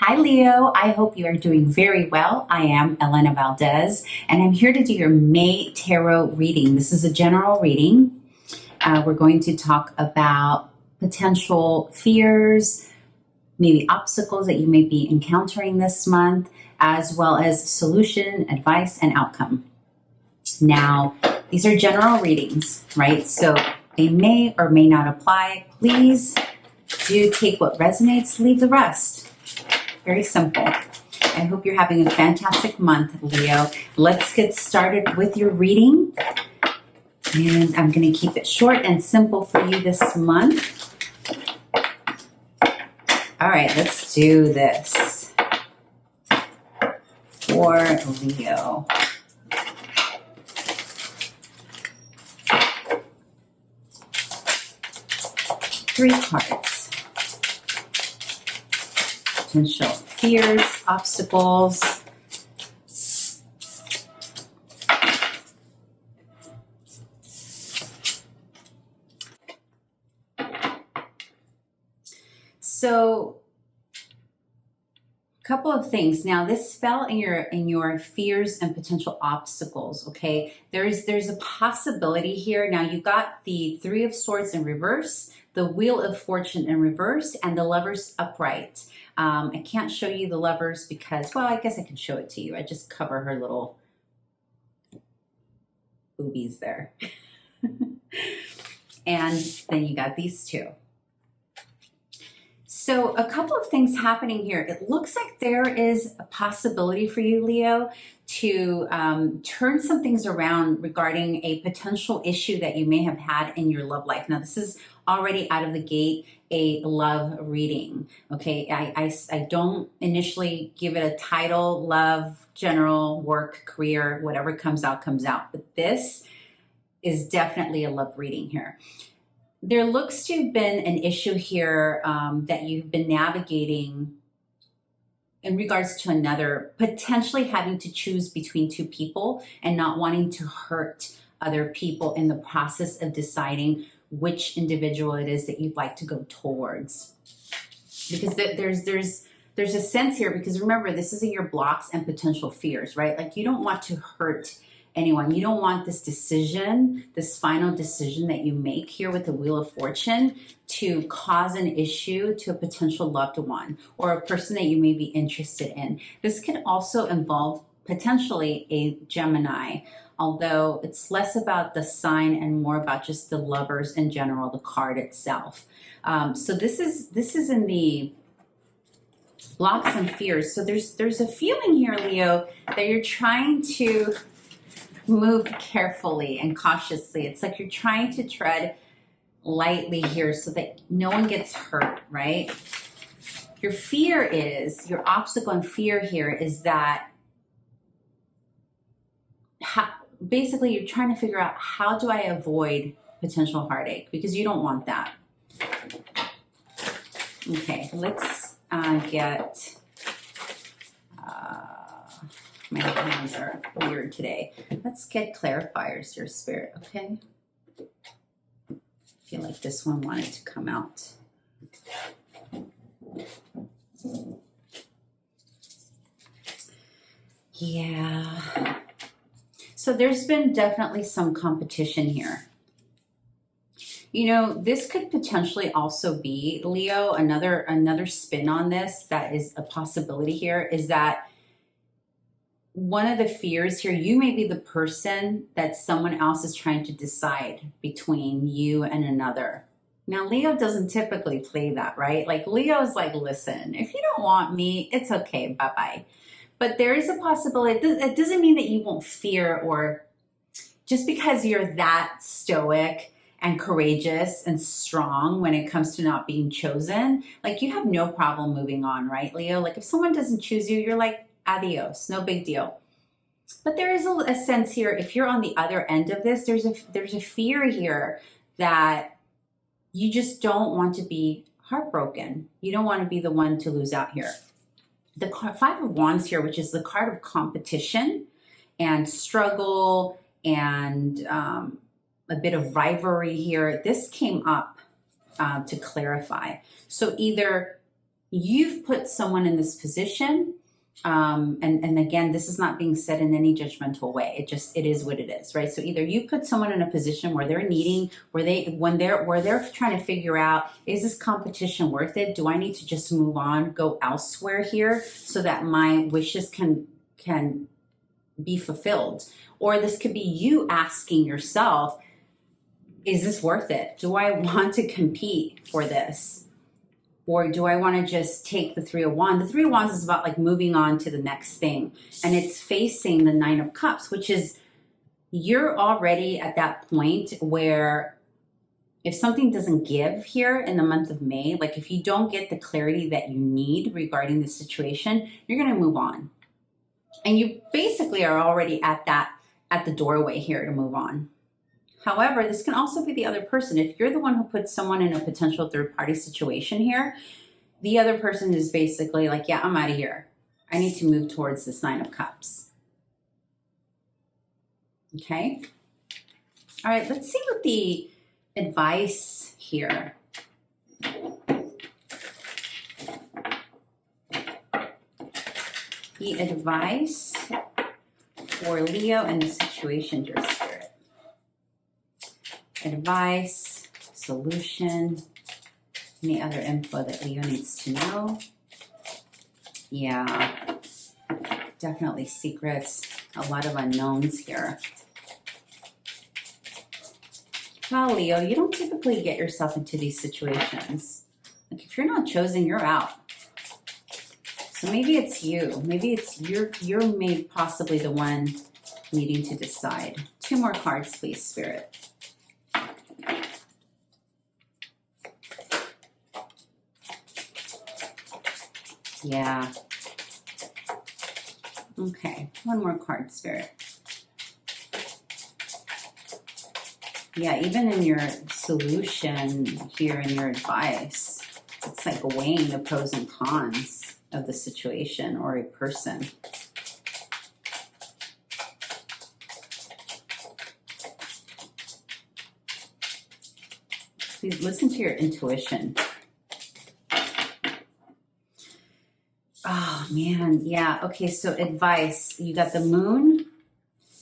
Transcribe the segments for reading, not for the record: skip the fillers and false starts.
Hi, Leo. I hope you are doing very well. I am Elena Valdez, and I'm here to do your May tarot reading. This is a general reading. We're going to talk about potential fears, maybe obstacles that you may be encountering this month, as well as solution, advice, and outcome. Now, these are general readings, right? So they may or may not apply. Please do take what resonates, leave the rest. Very simple. I hope you're having a fantastic month, Leo. Let's get started with your reading. And I'm going to keep it short and simple for you this month. All right, let's do this for Leo. Three cards. Potential fears, obstacles. So, a couple of things. Now, this fell in your fears and potential obstacles. Okay, there's a possibility here. Now, you got the Three of Swords in reverse, the Wheel of Fortune in reverse, and the Lovers upright. I can't show you the Lovers because, well, I guess I can show it to you. I just cover her little boobies there. And then you got these two. So a couple of things happening here. It looks like there is a possibility for you, Leo, to turn some things around regarding a potential issue that you may have had in your love life. Now, this is already out of the gate a love reading. Okay, I don't initially give it a title, love, general, work, career, whatever comes out, comes out. But this is definitely a love reading here. There looks to have been an issue here that you've been navigating in regards to another, potentially having to choose between two people and not wanting to hurt other people in the process of deciding which individual it is that you'd like to go towards. Because there's a sense here, because remember, this is in your blocks and potential fears, right? Like you don't want to hurt anyone. You don't want this decision, this final decision that you make here with the Wheel of Fortune to cause an issue to a potential loved one or a person that you may be interested in. This could also involve potentially a Gemini, although it's less about the sign and more about just the lovers in general, the card itself. So this is in the blocks and fears. So there's a feeling here, Leo, that you're trying to move carefully and cautiously. It's like you're trying to tread lightly here so that no one gets hurt, right? Your fear is, your obstacle and fear here is that basically you're trying to figure out, how do I avoid potential heartache? Because you don't want that. Okay, let's get... my hands are weird today. Let's get clarifiers here, Spirit, okay? I feel like this one wanted to come out. Yeah. So there's been definitely some competition here. You know, this could potentially also be, Leo, another spin on this that is a possibility here is that one of the fears here, you may be the person that someone else is trying to decide between you and another. Now, Leo doesn't typically play that, right? Like Leo's like, listen, if you don't want me, it's okay, bye-bye. But there is a possibility. It doesn't mean that you won't fear, or just because you're that stoic and courageous and strong when it comes to not being chosen, like you have no problem moving on, right, Leo? Like if someone doesn't choose you, you're like, adios, no big deal. But there is a sense here, if you're on the other end of this, there's a fear here that you just don't want to be heartbroken. You don't want to be the one to lose out here. The Five of Wands here, which is the card of competition and struggle and a bit of rivalry here, this came up to clarify. So either you've put someone in this position. And again, this is not being said in any judgmental way. It is what it is, right? So either you put someone in a position where they're needing, where they're trying to figure out, is this competition worth it? Do I need to just move on, go elsewhere here so that my wishes can be fulfilled? Or this could be you asking yourself, is this worth it? Do I want to compete for this? Or do I want to just take the Three of Wands? The Three of Wands is about like moving on to the next thing. And it's facing the Nine of Cups, which is you're already at that point where if something doesn't give here in the month of May, like if you don't get the clarity that you need regarding the situation, you're going to move on. And you basically are already at the doorway here to move on. However, this can also be the other person. If you're the one who puts someone in a potential third-party situation here, the other person is basically like, yeah, I'm out of here. I need to move towards this Nine of Cups. Okay? All right, let's see what the advice here. The advice for Leo in the situation, dear Spirit. Advice, solution, any other info that Leo needs to know. Yeah, definitely secrets, a lot of unknowns here. Well, Leo, you don't typically get yourself into these situations. Like if you're not chosen, you're out. So maybe it's you. Maybe it's you're made possibly the one needing to decide. 2 more cards, please, Spirit. Yeah. Okay, 1 more card, Spirit. Yeah, even in your solution here in your advice, it's like weighing the pros and cons of the situation or a person. Please listen to your intuition. Oh, man. Yeah. Okay. So advice. You got the Moon.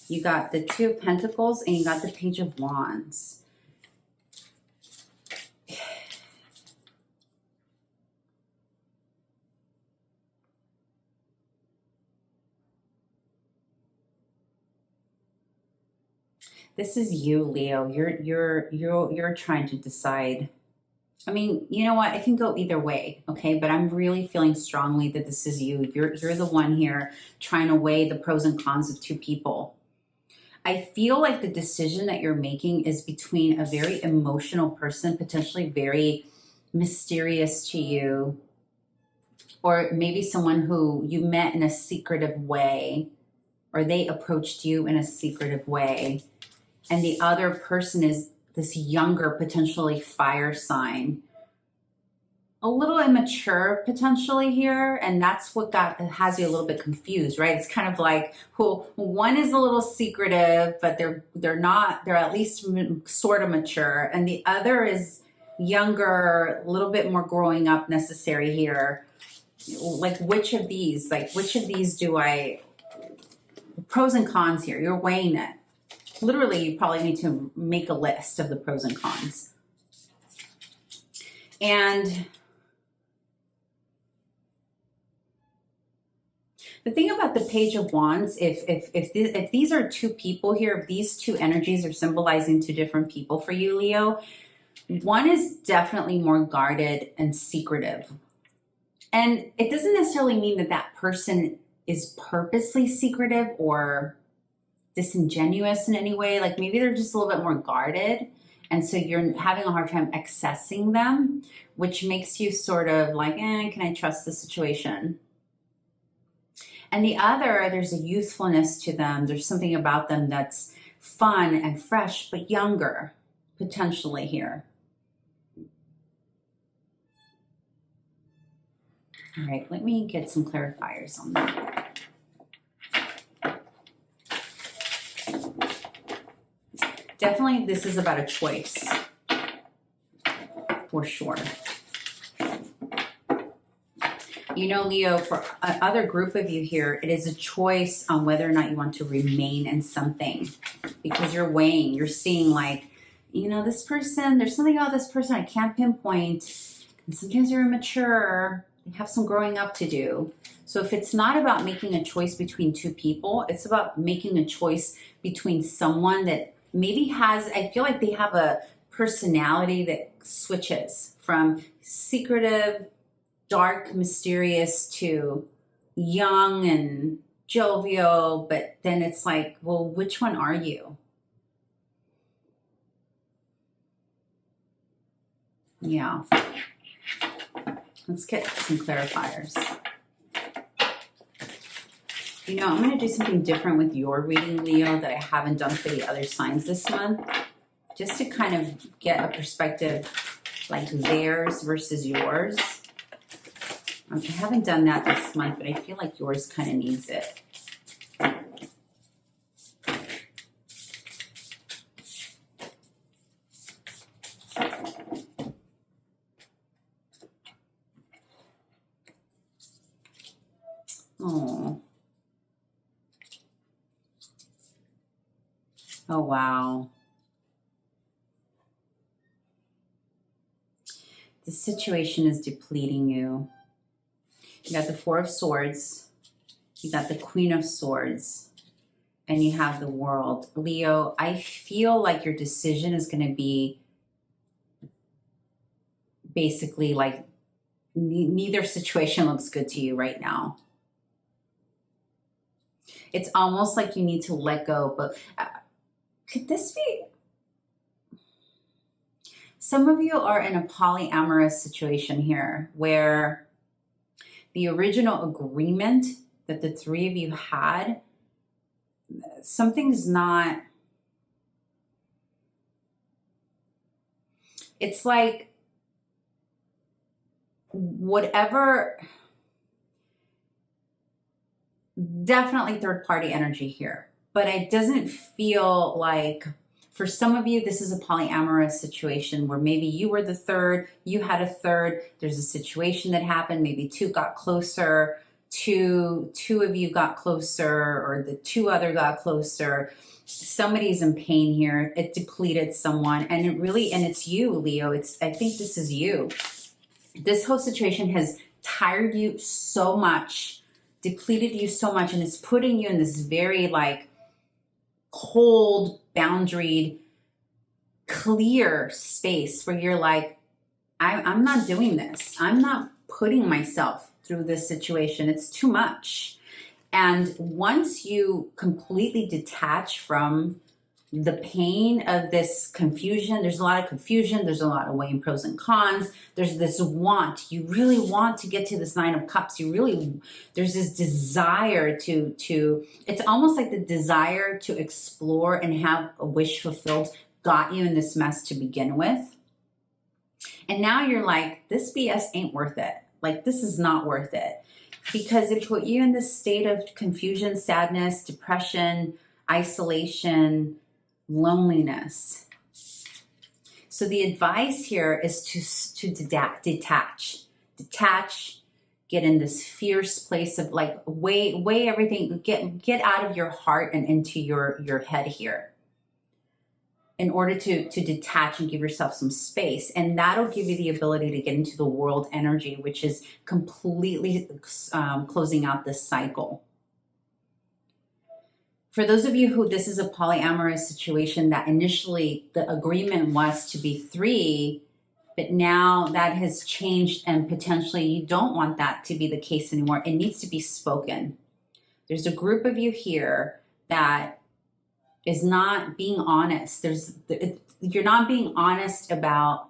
You got the 2 of Pentacles. And you got the Page of Wands. This is you, Leo. You're trying to decide. I mean, you know what? It can go either way, okay? But I'm really feeling strongly that this is you. You're the one here trying to weigh the pros and cons of 2 people. I feel like the decision that you're making is between a very emotional person, potentially very mysterious to you, or maybe someone who you met in a secretive way, or they approached you in a secretive way, and the other person is this younger, potentially fire sign, a little immature potentially here, and that's what has you a little bit confused, right? It's kind of like one is a little secretive, but they're at least sort of mature, and the other is younger, a little bit more growing up necessary here. Like which of these do I? Pros and cons here. You're weighing it. Literally, you probably need to make a list of the pros and cons. And the thing about the Page of Wands, if these are 2 people here, if these 2 energies are symbolizing 2 different people for you, Leo, one is definitely more guarded and secretive. And it doesn't necessarily mean that that person is purposely secretive or disingenuous in any way. Like maybe they're just a little bit more guarded, and so you're having a hard time accessing them, which makes you sort of like, can I trust the situation? And the other, there's a youthfulness to them. There's something about them that's fun and fresh, but younger, potentially here. All right, let me get some clarifiers on that. Definitely, this is about a choice, for sure. You know, Leo, for other group of you here, it is a choice on whether or not you want to remain in something, because you're weighing, you're seeing like, you know, this person, there's something about this person I can't pinpoint. And sometimes you're immature, they have some growing up to do. So if it's not about making a choice between two people, it's about making a choice between someone that maybe has, I feel like they have a personality that switches from secretive, dark, mysterious to young and jovial, but then it's like, well, which one are you? Yeah. Let's get some clarifiers. You know, I'm going to do something different with your reading, Leo, that I haven't done for the other signs this month, just to kind of get a perspective like theirs versus yours. I haven't done that this month, but I feel like yours kind of needs it. Oh. Oh, wow. The situation is depleting you. You got the Four of Swords, you got the Queen of Swords, and you have the World. Leo, I feel like your decision is going to be basically like neither situation looks good to you right now. It's almost like you need to let go, but could this be? Some of you are in a polyamorous situation here where the original agreement that the three of you had, something's not, it's like whatever, definitely third party energy here, but it doesn't feel like, for some of you, this is a polyamorous situation where maybe you were the third, you had a third, there's a situation that happened, maybe two got closer, two of you got closer, or the two other got closer. Somebody's in pain here. It depleted someone, and it really, and it's you, Leo. I think this is you. This whole situation has tired you so much, depleted you so much, and it's putting you in this very like cold, boundaried, clear space where you're like, I'm not doing this. I'm not putting myself through this situation. It's too much. And once you completely detach from the pain of this confusion, there's a lot of confusion, there's a lot of weighing pros and cons, there's this want, you really want to get to this Nine of Cups, there's this desire to, it's almost like the desire to explore and have a wish fulfilled got you in this mess to begin with. And now you're like, this BS ain't worth it. Like, this is not worth it. Because it put you in this state of confusion, sadness, depression, isolation, loneliness. So the advice here is to detach, get in this fierce place of like, weigh everything, get out of your heart and into your head here, in order to detach and give yourself some space. And that'll give you the ability to get into the world energy, which is completely closing out this cycle. For those of you who this is a polyamorous situation, that initially the agreement was to be three, but now that has changed and potentially you don't want that to be the case anymore. It needs to be spoken. There's a group of you here that is not being honest. You're not being honest about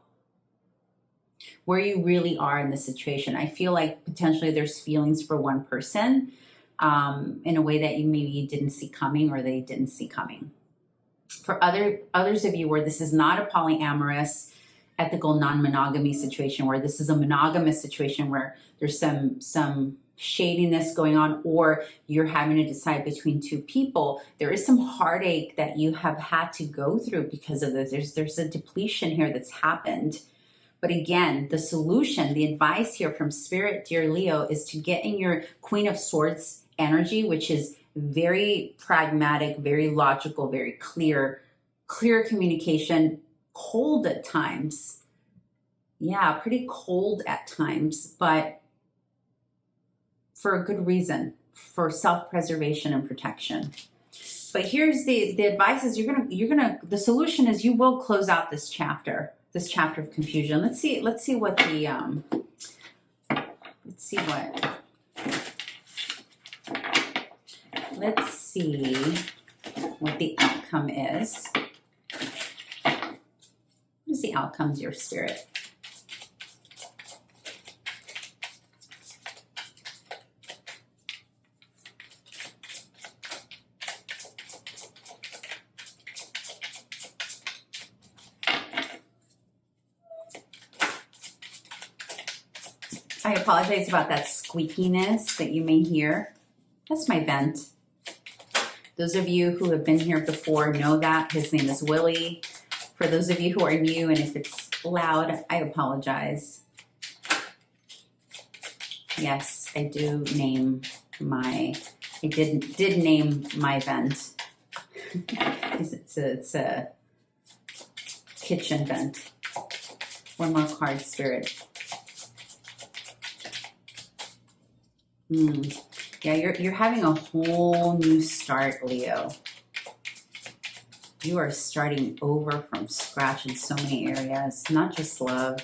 where you really are in the situation. I feel like potentially there's feelings for one person in a way that you didn't see coming, or they didn't see coming. For others of you where this is not a polyamorous, ethical, non-monogamy situation, where this is a monogamous situation where there's some shadiness going on, or you're having to decide between two people, there is some heartache that you have had to go through because of this. There's a depletion here that's happened But again, the solution, the advice here from Spirit, dear Leo, is to get in your Queen of Swords energy, which is very pragmatic, very logical, very clear communication, cold at times. Yeah, pretty cold at times, but for a good reason, for self-preservation and protection. But here's the advice is the solution is you will close out this chapter of confusion. Let's see what the let's see what the outcome is. What is the outcome, dear Spirit? I apologize about that squeakiness that you may hear. That's my vent. Those of you who have been here before know that. His name is Willie. For those of you who are new, and if it's loud, I apologize. Yes, I did name my vent. It's a kitchen vent. One more card, Spirit. Yeah, you're having a whole new start, Leo. You are starting over from scratch in so many areas, not just love.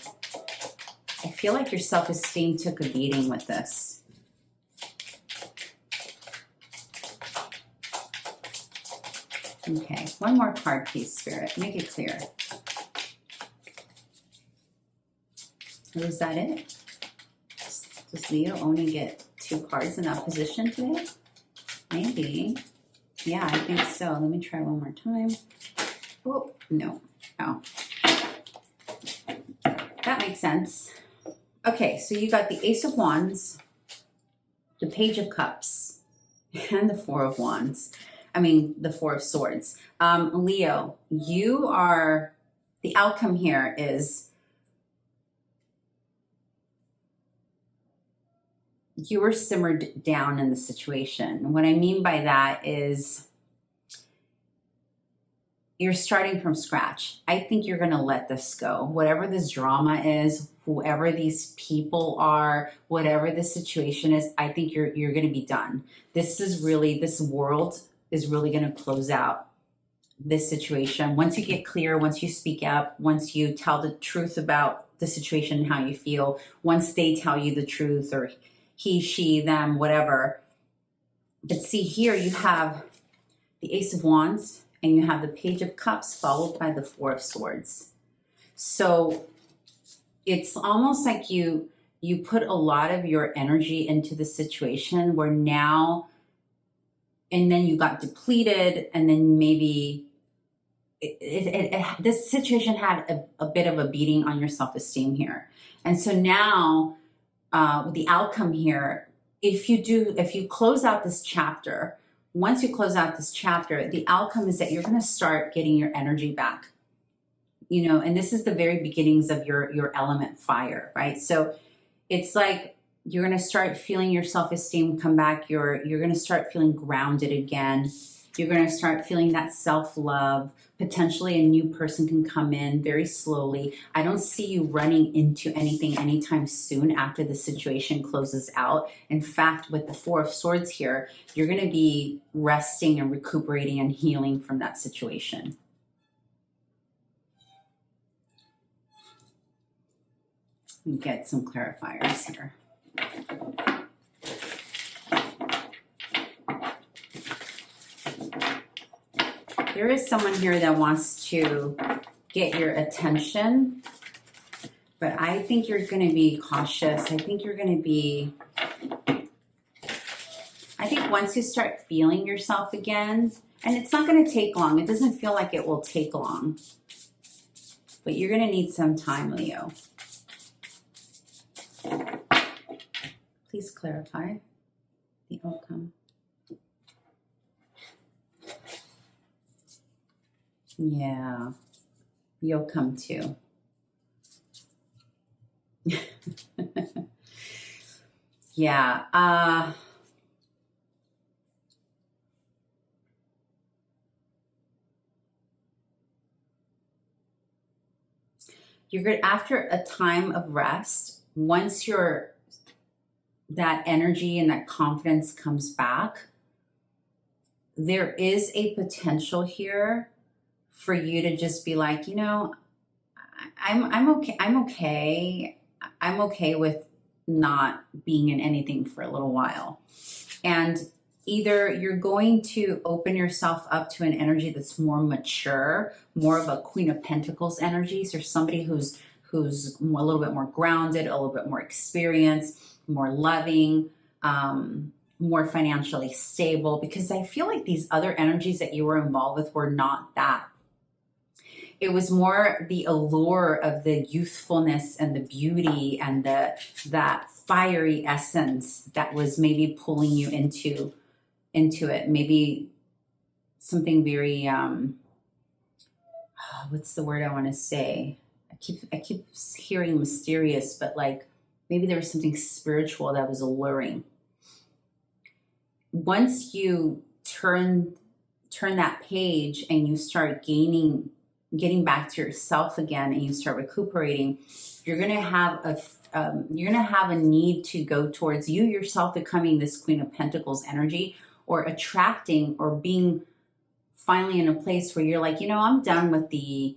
I feel like your self-esteem took a beating with this. Okay, one more card, please, Spirit. Make it clear. Is that it? Does Leo only get 2 cards in opposition today? Maybe. Yeah, I think so. Let me try one more time. Oh, no. Oh. That makes sense. Okay, so you got the Ace of Wands, the Page of Cups, and the Four of Wands. I mean, the Four of Swords. Leo, you are, the outcome here is you were simmered down in the situation. What I mean by that is you're starting from scratch. I think you're going to let this go. Whatever this drama is, whoever these people are, whatever the situation is, I think you're going to be done. This world is really going to close out this situation. Once you get clear, once you speak up, once you tell the truth about the situation and how you feel, once they tell you the truth, or he, she, them, whatever. But see, here you have the Ace of Wands and you have the Page of Cups followed by the Four of Swords. So it's almost like you put a lot of your energy into the situation where now, and then you got depleted, and then maybe this situation had a bit of a beating on your self-esteem here. And so now, the outcome here, if you close out this chapter, once you close out this chapter, the outcome is that you're going to start getting your energy back, and this is the very beginnings of your element fire, right? So it's like you're going to start feeling your self-esteem come back. You're going to start feeling grounded again. You're going to start feeling that self-love. Potentially a new person can come in very slowly. I don't see you running into anything anytime soon after the situation closes out. In fact, with the Four of Swords here, you're going to be resting and recuperating and healing from that situation. Let me get some clarifiers here. There is someone here that wants to get your attention, but I think you're going to be cautious. I think once you start feeling yourself again, and it's not going to take long. It doesn't feel like it will take long, but you're going to need some time, Leo. Please clarify the outcome. Yeah, you'll come to. Yeah. You're good after a time of rest. Once that energy and that confidence comes back, there is a potential here for you to just be like, I'm okay. I'm okay with not being in anything for a little while. And either you're going to open yourself up to an energy that's more mature, more of a Queen of Pentacles energy, so somebody who's a little bit more grounded, a little bit more experienced, more loving, more financially stable, because I feel like these other energies that you were involved with were not that. It was more the allure of the youthfulness and the beauty and that fiery essence that was maybe pulling you into it. Maybe something very what's the word I want to say? I keep hearing mysterious, but like maybe there was something spiritual that was alluring. Once you turn that page and you start getting back to yourself again, and you start recuperating, you're gonna have a need to go towards you yourself becoming this Queen of Pentacles energy, or attracting or being finally in a place where you're like, I'm done with the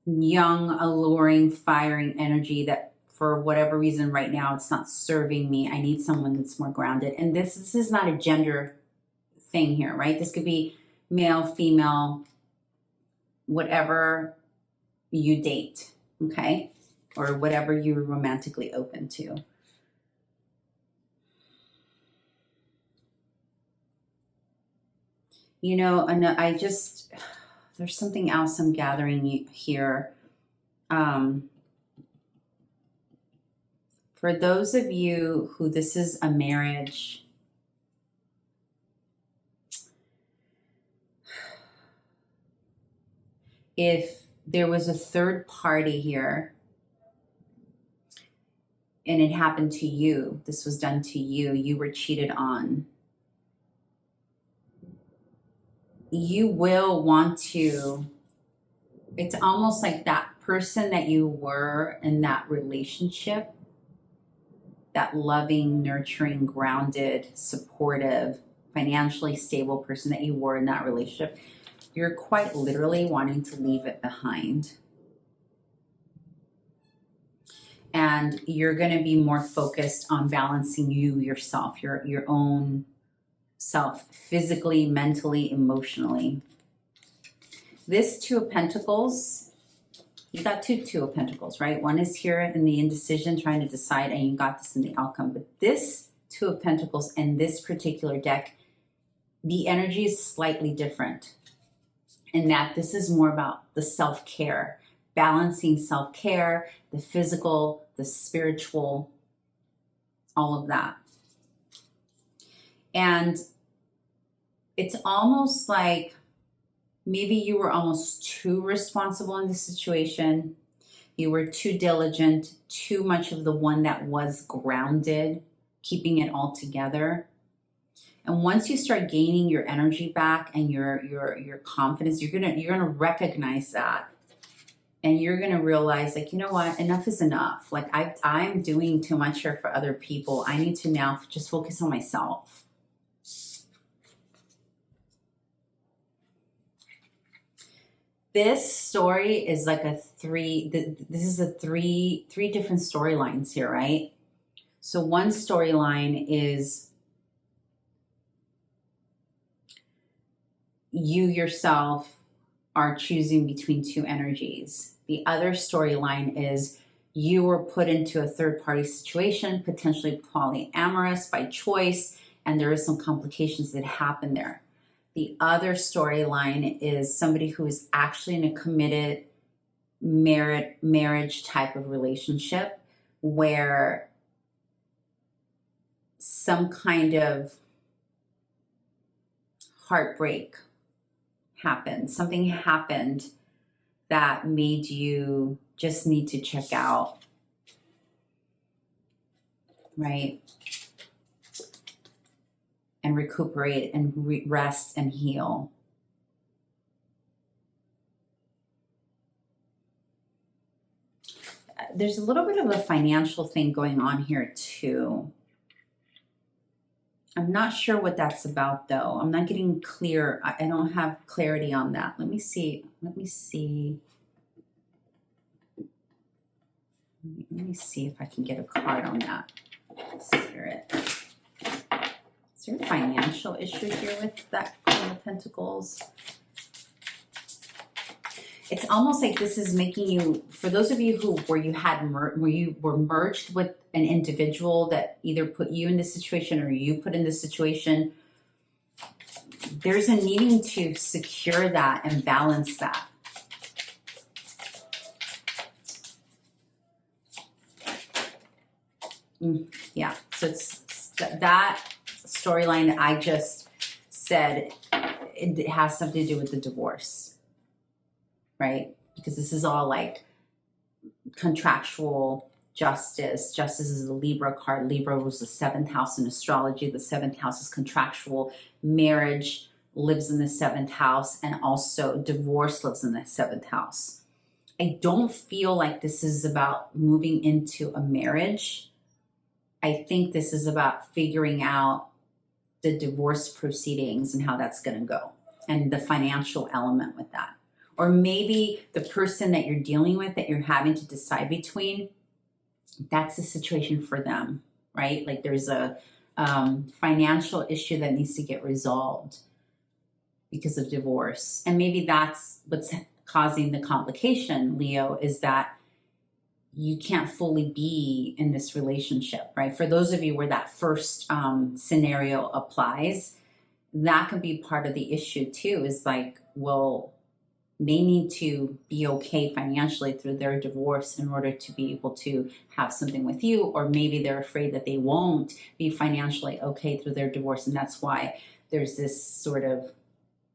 young, alluring, firing energy that for whatever reason right now it's not serving me. I need someone that's more grounded. And this is not a gender thing here, right? This could be male, female, whatever you date, okay? Or whatever you're romantically open to. And there's something else I'm gathering here. For those of you who this is a marriage, if there was a third party here and it happened to you, this was done to you, you were cheated on, you will want to, it's almost like that person that you were in that relationship, that loving, nurturing, grounded, supportive, financially stable person that you were in that relationship, you're quite literally wanting to leave it behind. And you're going to be more focused on balancing yourself, your own self, physically, mentally, emotionally. This Two of Pentacles, you got two of Pentacles, right? One is here in the indecision, trying to decide, and you got this in the outcome. But this Two of Pentacles and this particular deck, the energy is slightly different. In that this is more about the self-care, balancing self-care, the physical, the spiritual, all of that. And it's almost like maybe you were almost too responsible in this situation. You were too diligent, too much of the one that was grounded, keeping it all together. And once you start gaining your energy back and your confidence, you're gonna recognize that, and you're gonna realize, like, you know what, enough is enough. Like I'm doing too much here for other people. I need to now just focus on myself. This story is like this is a three different storylines here, right? So one storyline is you yourself are choosing between two energies. The other storyline is you were put into a third-party situation, potentially polyamorous by choice, and there is some complications that happen there. The other storyline is somebody who is actually in a committed marriage type of relationship where some kind of heartbreak happened. Something happened that made you just need to check out. right? And recuperate and rest and heal. There's a little bit of a financial thing going on here too. I'm not sure what that's about though. I'm not getting clear. I don't have clarity on that. Let me see. Let me see if I can get a card on that. Spirit. Is there a financial issue here with that Queen of Pentacles? It's almost like this is making you, for those of you where you were merged with an individual that either put you in this situation or you put in this situation, there's a needing to secure that and balance that. Yeah, so it's that storyline that I just said, it has something to do with the divorce, right? Because this is all like contractual justice. Justice is a Libra card. Libra was the 7th house in astrology. The 7th house is contractual. Marriage lives in the 7th house, and also divorce lives in the 7th house. I don't feel like this is about moving into a marriage. I think this is about figuring out the divorce proceedings and how that's going to go, and the financial element with that. Or maybe the person that you're dealing with, that you're having to decide between, that's the situation for them, right? Like there's a financial issue that needs to get resolved because of divorce. And maybe that's what's causing the complication, Leo, is that you can't fully be in this relationship, right? For those of you where that first scenario applies, that could be part of the issue too, is like, well, they need to be okay financially through their divorce in order to be able to have something with you, or maybe they're afraid that they won't be financially okay through their divorce, and that's why there's this sort of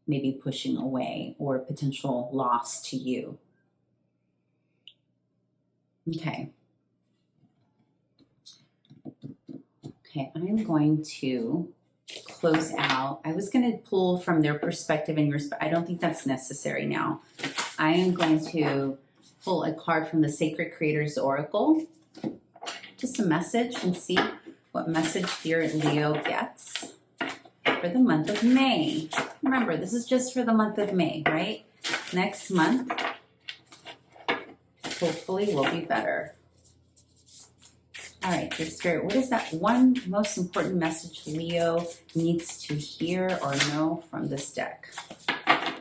maybe pushing away or potential loss to you. Okay, I'm going to close out. I was going to pull from their perspective and yours, but I don't think that's necessary now. I am going to pull a card from the Sacred Creators Oracle, just a message, and see what message dear Leo gets for the month of May. Remember, this is just for the month of May, right? Next month, hopefully, will be better. All right, dear Spirit, what is that one most important message Leo needs to hear or know from this deck? I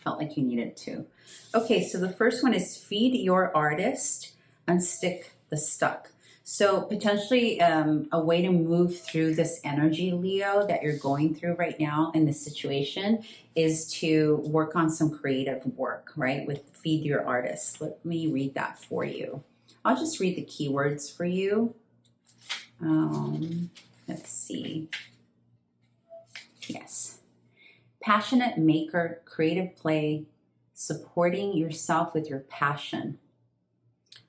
felt like you needed to. Okay, so the first one is feed your artist, unstick the stuck. So potentially a way to move through this energy, Leo, that you're going through right now in this situation is to work on some creative work, right? With feed your artist. Let me read that for you. I'll just read the keywords for you. Let's see. Yes. Passionate maker, creative play, supporting yourself with your passion.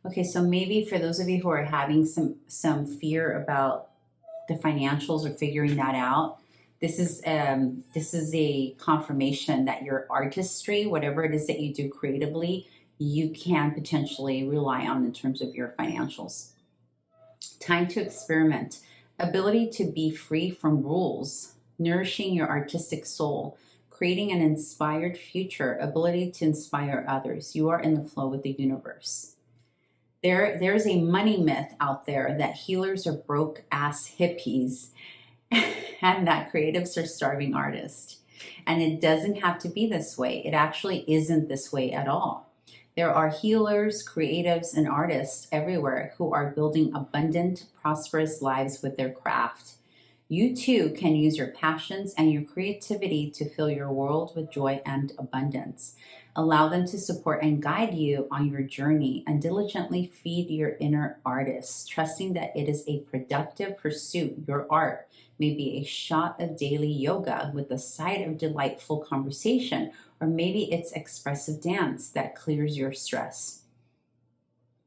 Okay, so maybe for those of you who are having some fear about the financials or figuring that out, this is a confirmation that your artistry, whatever it is that you do creatively, you can potentially rely on in terms of your financials. Time to experiment. Ability to be free from rules. Nourishing your artistic soul. Creating an inspired future. Ability to inspire others. You are in the flow with the universe. There's a money myth out there that healers are broke ass hippies and that creatives are starving artists. And it doesn't have to be this way. It actually isn't this way at all. There are healers, creatives, and artists everywhere who are building abundant, prosperous lives with their craft. You too can use your passions and your creativity to fill your world with joy and abundance. Allow them to support and guide you on your journey, and diligently feed your inner artist, trusting that it is a productive pursuit. Your art may be a shot of daily yoga with a side of delightful conversation, or maybe it's expressive dance that clears your stress.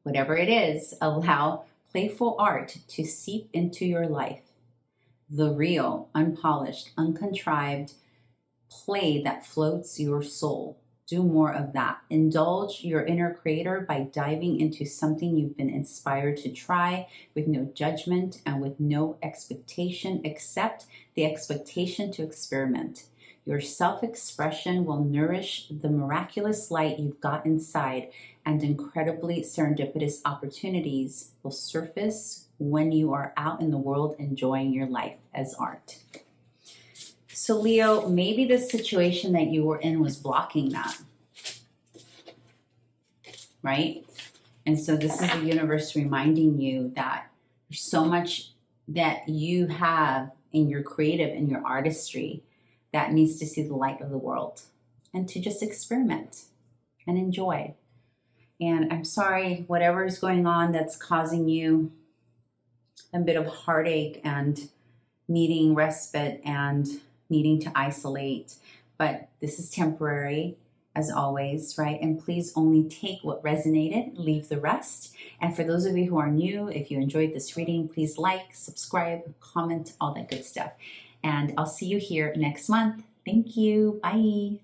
Whatever it is, allow playful art to seep into your life. The real, unpolished, uncontrived play that floats your soul. Do more of that. Indulge your inner creator by diving into something you've been inspired to try with no judgment and with no expectation except the expectation to experiment. Your self-expression will nourish the miraculous light you've got inside, and incredibly serendipitous opportunities will surface when you are out in the world enjoying your life as art. So Leo, maybe the situation that you were in was blocking that, right? And so this is the universe reminding you that there's so much that you have in your creative and your artistry that needs to see the light of the world and to just experiment and enjoy. And I'm sorry, whatever is going on that's causing you a bit of heartache and needing respite and needing to isolate, but this is temporary as always, right? And please only take what resonated, leave the rest. And for those of you who are new, if you enjoyed this reading, please like, subscribe, comment, all that good stuff. And I'll see you here next month. Thank you. Bye.